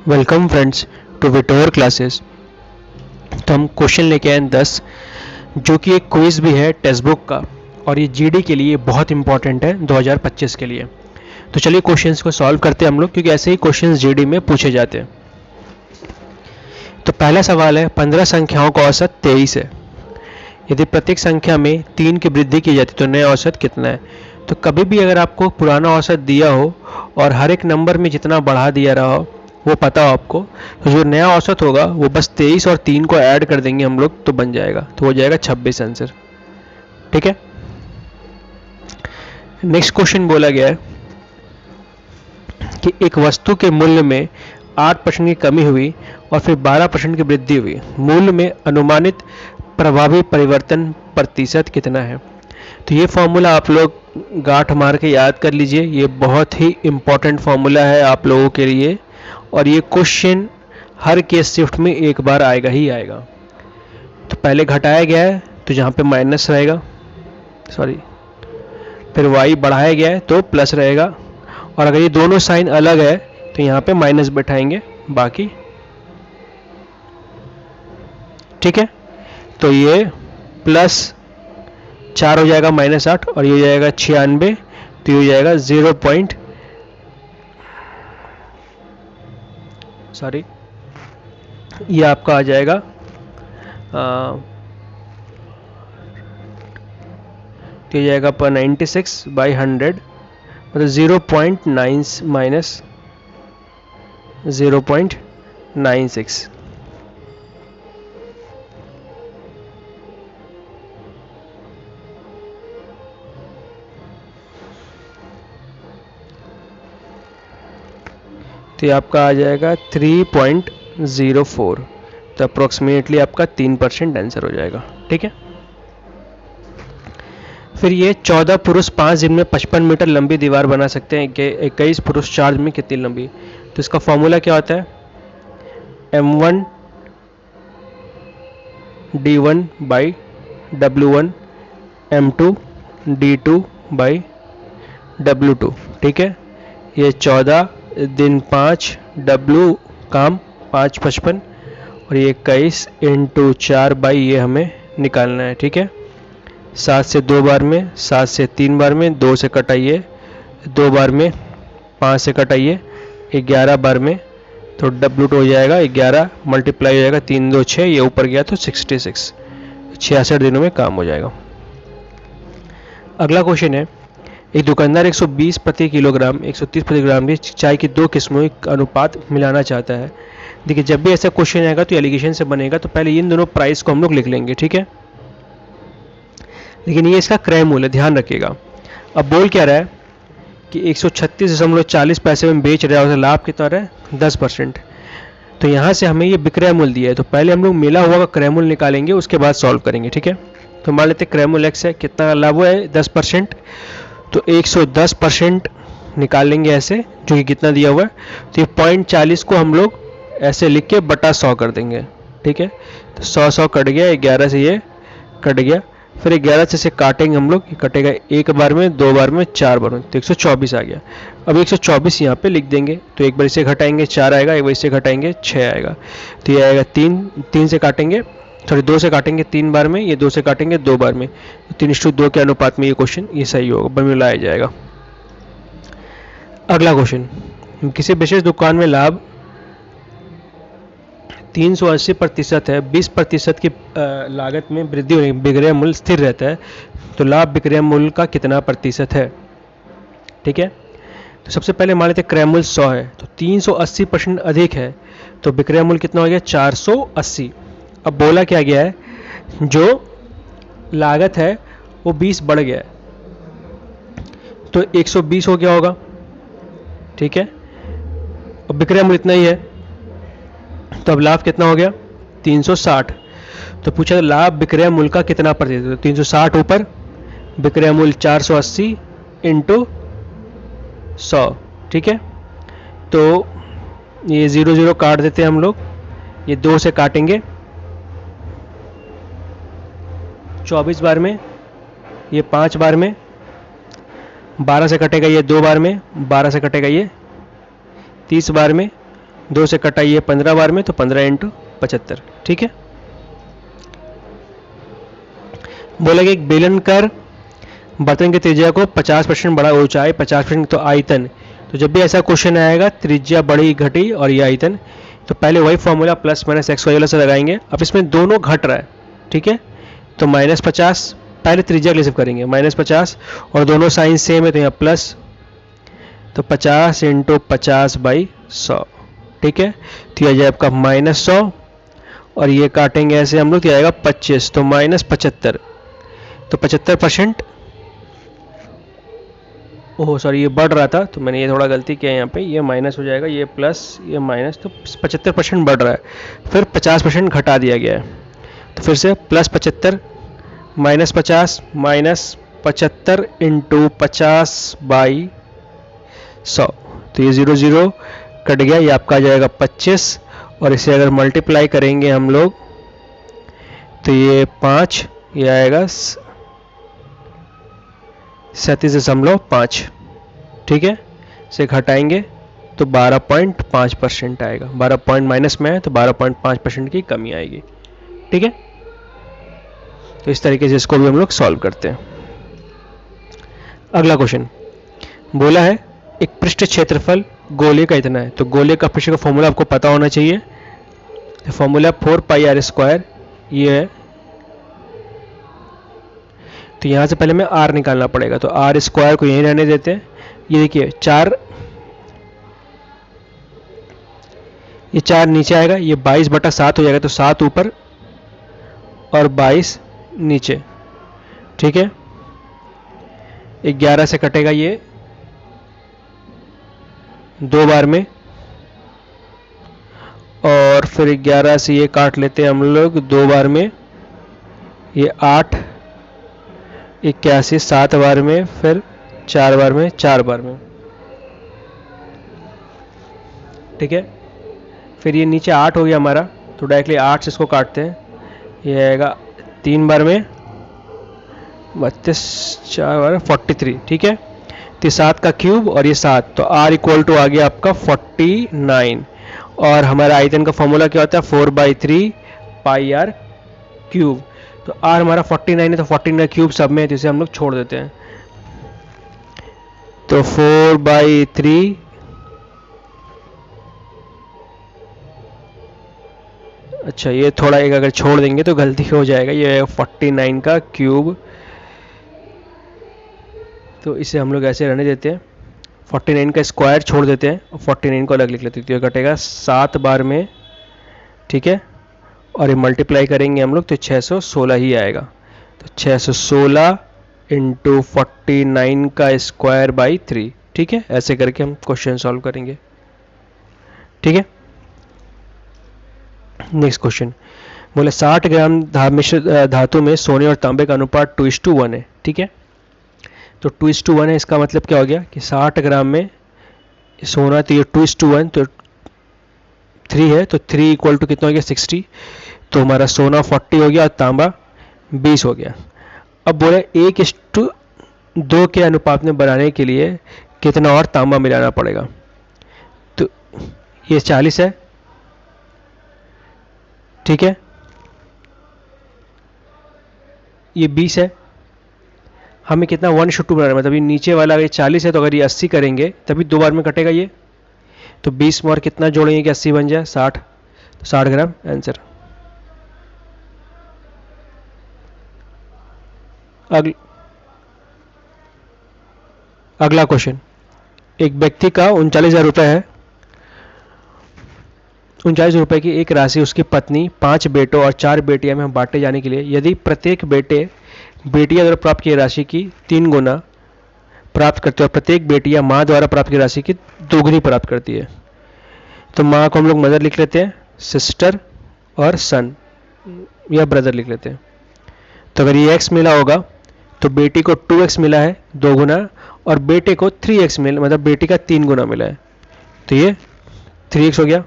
Welcome friends to Vitor classes. तो हम question लेके आए 10 जो कि एक क्विज भी है टेक्स्ट बुक का, और ये जीडी के लिए बहुत इंपॉर्टेंट है 2025 के लिए। तो चलिए क्वेश्चंस को सॉल्व करते हैं हम लोग, क्योंकि ऐसे ही क्वेश्चंस जीडी में पूछे जाते हैं। तो पहला सवाल है, 15 संख्याओं का औसत 23 है। यदि प्रत्येक संख्या में 3 की वृद्धि की जाती तो नया औसत कितना है। तो कभी भी अगर आपको पुराना औसत दिया हो और हर एक नंबर में जितना बढ़ा दिया रहा हो वो पता हो आपको, तो जो नया औसत होगा वो बस 23 और 3 को ऐड कर देंगे हम लोग तो बन जाएगा, तो हो जाएगा 26 आंसर। ठीक है। नेक्स्ट क्वेश्चन बोला गया है कि एक वस्तु के मूल्य में 8% की कमी हुई और फिर 12% की वृद्धि हुई, मूल्य में अनुमानित प्रभावी परिवर्तन प्रतिशत कितना है। तो ये फॉर्मूला आप लोग गांठ मार के याद कर लीजिए, ये बहुत ही इम्पोर्टेंट फॉर्मूला है आप लोगों के लिए, और ये क्वेश्चन हर केस शिफ्ट में एक बार आएगा ही आएगा। तो पहले घटाया गया है तो जहाँ पे माइनस रहेगा, फिर y बढ़ाया गया है तो प्लस रहेगा, और अगर ये दोनों साइन अलग है तो यहाँ पे माइनस बैठाएंगे बाकी। ठीक है। तो ये प्लस 4 हो जाएगा -8, और ये हो जाएगा 96, तो ये हो जाएगा ये आपका आ जाएगा तो ये जाएगा पर 96/100, मतलब 0.9 माइनस 0.96। तो ये आपका आ जाएगा 3.04, तो अप्रोक्सीमेटली आपका 3% आंसर हो जाएगा। ठीक है। फिर ये 14 पुरुष 5 दिन में 55 मीटर लंबी दीवार बना सकते हैं, 21 पुरुष 4 दिन में कितनी लंबी। तो इसका फॉर्मूला क्या होता है, m1 d1 by w1 m2 d2 by w2। ठीक है। ये 14 दिन 5 w काम 5 55, और ये 21 इंटू 4 बाई ये हमें निकालना है। ठीक है। 7 से 2 बार में, 7 से 3 बार में, 2 से कटाइए 2 बार में, 5 से कटाइए 11 बार में, तो W2 हो जाएगा 11 मल्टीप्लाई हो जाएगा 3 2 6, ये ऊपर गया तो 66, 66 दिनों में काम हो जाएगा। अगला क्वेश्चन है, एक दुकानदार 120 प्रति किलोग्राम 130 प्रति ग्राम की चाय की 2 किस्मों का अनुपात मिलाना चाहता है। देखिए जब भी ऐसा क्वेश्चन आएगा तो एलिगेशन से बनेगा, तो पहले इन दोनों प्राइस को हम लोग लिख लेंगे। ठीक है। लेकिन ये इसका क्रय मूल्य ध्यान रखिएगा। अब बोल क्या रहा है कि 136.40 पैसे में बेच रहा है और लाभ कितना रहा है 10%। तो यहाँ से हमें ये विक्रय मूल्य दिया है, तो पहले हम लोग मिला हुआ का क्रय मूल्य निकालेंगे, उसके बाद सॉल्व करेंगे। ठीक है। तो मान लेते क्रय मूल्य x है, कितना लाभ हुआ है 10%, तो 110% निकाल लेंगे ऐसे, जो कि कितना दिया हुआ है। तो ये 0.40 को हम लोग ऐसे लिख के बटा 100 कर देंगे। ठीक है। तो 100 कट गया, 11 से ये कट गया, फिर 11 से काटेंगे हम लोग, कटेगा 1 बार में, 2 बार में, 4 बार में, तो 124 आ गया। अब 124 यहाँ पे लिख देंगे, तो एक बार इसे घटाएंगे 4 आएगा, एक बार इसे घटाएंगे 6 आएगा, तो ये आएगा 3 से काटेंगे, 2 से काटेंगे 3 बार में, ये 2 से काटेंगे 2 बार में, तो 3:2 के अनुपात में ये क्वेश्चन ये सही होगा, मिलाया जाएगा। अगला क्वेश्चन, किसी विशेष दुकान में लाभ 380% है, 20% की लागत में वृद्धि होने विक्रय मूल्य स्थिर रहता है, तो लाभ विक्रय मूल्य का कितना प्रतिशत है। ठीक है। तो सबसे पहले मान लेते हैं क्रय मूल्य 100 है, तो 380% अधिक है, तो विक्रय मूल्य कितना हो गया 480। अब बोला क्या गया है, जो लागत है वो 20 बढ़ गया है, तो 120 हो गया होगा। ठीक है। अब विक्रय मूल्य इतना ही है, तो अब लाभ कितना हो गया 360। तो पूछा लाभ विक्रय मूल्य का कितना प्रतिशत, तो 360 ऊपर विक्रय मूल्य 480 इंटू 100। ठीक है। तो ये 0 0 काट देते हैं हम लोग, ये 2 से काटेंगे 24 बार में, ये 5 बार में, 12 से कटेगा ये 2 बार में, 12 से कटेगा ये 30 बार में, 2 से कटाइए 15 बार में, तो 15 इंटू 75, ठीक है। बोला कि एक बेलनकर बर्तन की त्रिज्या को 50% बढ़ा, ऊंचाई 50%, तो आयतन। तो जब भी ऐसा क्वेश्चन आएगा त्रिज्या बढ़ी घटी और ये आयतन, तो पहले वही formula plus minus X Y वाला से लगाएंगे। अब इसमें दोनों घट रहा है, ठीक है, तो -50 पहले त्रिज्या के लिए सिर्फ करेंगे, -50 और दोनों साइन सेम है तो यहाँ प्लस, तो 50 इंटू 50/100, ठीक है। तो यह जाए आपका -100 और ये काटेंगे ऐसे हम लोग, तो आएगा 25, तो -75, तो 75%, ओह सॉरी ये बढ़ रहा था तो मैंने ये थोड़ा गलती किया यहाँ पे, ये माइनस हो जाएगा, ये प्लस ये माइनस, तो 75% बढ़ रहा है, फिर 50% घटा दिया गया है। तो फिर से +75 -50 -75 इंटू 50/100, तो ये 0 0 कट गया, ये आपका आ जाएगा 25, और इसे अगर मल्टीप्लाई करेंगे हम लोग तो ये 5, ये आएगा 37.5, ठीक है। इसे घटाएंगे तो 12.5% आएगा, 12 पॉइंट माइनस में है तो 12.5% की कमी आएगी, ठीक है। तो इस तरीके से इसको भी हम लोग सॉल्व करते हैं। अगला क्वेश्चन बोला है एक पृष्ठ क्षेत्रफल गोले का इतना है, तो गोले का पृष्ठ का फॉर्मूला आपको पता होना चाहिए। तो फॉर्मूला 4πr², ये है। तो यहाँ से पहले हमें r निकालना पड़ेगा, तो r² को यहीं रहने देते हैं। ये देखिए 4, ये 4 नीचे आएगा, ये 22/7 हो जाएगा, तो 7 ऊपर और 22 नीचे, ठीक है। 11 से कटेगा ये 2 बार में, और फिर 11 से ये काट लेते हैं हम लोग 2 बार में, ये 8 81 7 बार में, फिर 4 बार में, 4 बार में, ठीक है। फिर ये नीचे 8 हो गया हमारा, तो डायरेक्टली 8 से इसको काटते हैं, ये आएगा 3 बार में 32 4 बार 43, ठीक है। तो 7 का क्यूब और ये 7, तो r = आ गया आपका 49, और हमारा आयतन का फॉर्मूला क्या होता है 4/3πr³। तो r हमारा 49 है, तो 49 क्यूब सब में है, तो इसे हम लोग छोड़ देते हैं। तो 4/3, अच्छा ये थोड़ा एक अगर छोड़ देंगे तो गलती हो जाएगा, ये 49 का क्यूब, तो इसे हम लोग ऐसे रहने देते हैं। 49 का स्क्वायर छोड़ देते हैं और 49 को अलग लिख लेते हैं, तो ये कटेगा 7 बार में, ठीक है। और ये मल्टीप्लाई करेंगे हम लोग तो 616 ही आएगा, तो 616 इंटू 49 का स्क्वायर बाई 3, ठीक है। ऐसे करके हम क्वेश्चन सॉल्व करेंगे, ठीक है। नेक्स्ट क्वेश्चन बोले 60 ग्राम मिश्र धातु में सोने और तांबे का अनुपात 2:1 है, ठीक है। तो 2:1 है, इसका मतलब क्या हो गया कि 60 ग्राम में सोना, तो ये 2:1, तो 3 है, तो 3 = कितना हो गया 60, तो हमारा सोना 40 हो गया और तांबा 20 हो गया। अब बोले 1:2 के अनुपात में बनाने के लिए कितना और तांबा मिलाना पड़ेगा, तो ये 40 है, ठीक है, ये 20 है, हमें कितना 1:2 बनाना है, मतलब ये नीचे वाला ये 40 है, तो अगर ये 80 करेंगे तभी 2 बार में कटेगा ये, तो 20 में और कितना जोड़ेंगे कि 80 बन जाए 60, तो 60 ग्राम आंसर। अगला क्वेश्चन, एक व्यक्ति का 39,000 रुपये है, 39 रुपये की एक राशि उसकी पत्नी 5 बेटों और 4 बेटियां में बांटे जाने के लिए यदि प्रत्येक बेटियां द्वारा प्राप्त की राशि की 3 गुना प्राप्त करती है और प्रत्येक बेटियां माँ द्वारा प्राप्त की राशि की 2 गुनी प्राप्त करती है, तो माँ को हम लोग मदर लिख लेते हैं, सिस्टर और सन या ब्रदर लिख लेते हैं। तो अगर ये x मिला होगा तो बेटी को 2x मिला है 2 गुना, और बेटे को 3x मिला, मतलब बेटी का 3 गुना मिला है, तो ये 3x हो गया,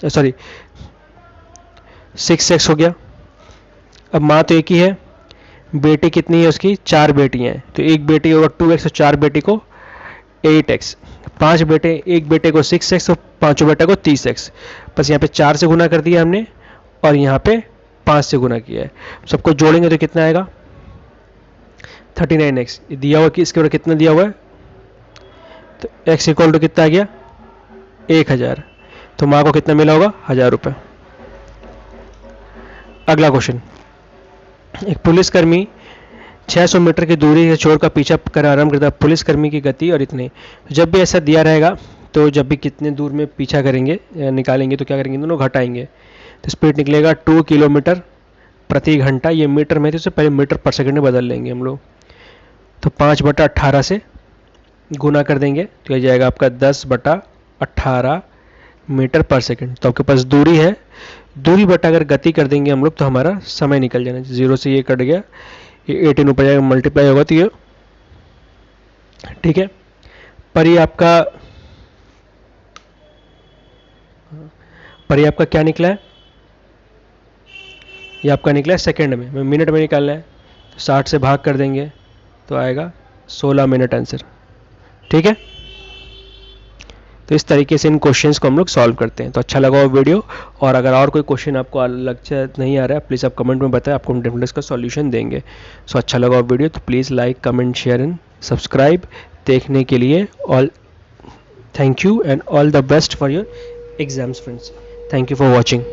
सॉरी 6x हो गया। अब माँ तो एक ही है, बेटी कितनी है उसकी 4 बेटियां हैं, तो एक बेटी होगा 2x और 4 बेटी को 8x, 5 बेटे, एक बेटे को 6x और पाँचों बेटे को 30x, बस यहाँ पे 4 से गुना कर दिया हमने और यहाँ पे 5 से गुना किया है। सबको जोड़ेंगे तो कितना आएगा 39x। दिया हुआ कि इसके ऊपर कितना दिया हुआ है, तो x इक्वल टू कितना आ गया 1000। तो माँ को कितना मिला होगा 1000 रुपये। अगला क्वेश्चन, एक पुलिसकर्मी 600 मीटर की दूरी से चोर का पीछा कर आरंभ करता है। पुलिसकर्मी की गति और इतने, जब भी ऐसा दिया रहेगा तो जब भी कितने दूर में पीछा करेंगे निकालेंगे तो क्या करेंगे, दोनों घटाएंगे। तो स्पीड निकलेगा 2 किलोमीटर प्रति घंटा। ये मीटर में थे, उससे पहले मीटर पर सेकंड में बदल लेंगे हम लोग। तो 5/18 से गुना कर देंगे तो यह जाएगा आपका 10/18 मीटर पर सेकंड। तो आपके पास दूरी है, दूरी बटा अगर गति कर देंगे हम लोग तो हमारा समय निकल जाना। 0 से ये कट गया, ये 18 ऊपर जाएगा, मल्टीप्लाई होगा तो ये ठीक है। पर ये आपका क्या निकला है, ये आपका निकला है सेकंड में, मिनट में निकालना है। तो 60 से भाग कर देंगे तो आएगा 16 मिनट आंसर। ठीक है, तो इस तरीके से इन क्वेश्चंस को हम लोग सॉल्व करते हैं। तो अच्छा लगा वो वीडियो, और अगर और कोई क्वेश्चन आपको अलग से नहीं आ रहा है प्लीज़ आप कमेंट में बताएं, आपको हम डेफिनेटली इसका सॉल्यूशन देंगे। सो अच्छा लगा वो वीडियो तो please like comment share and subscribe देखने के लिए। All thank you and all the best for your exams friends. Thank you for watching.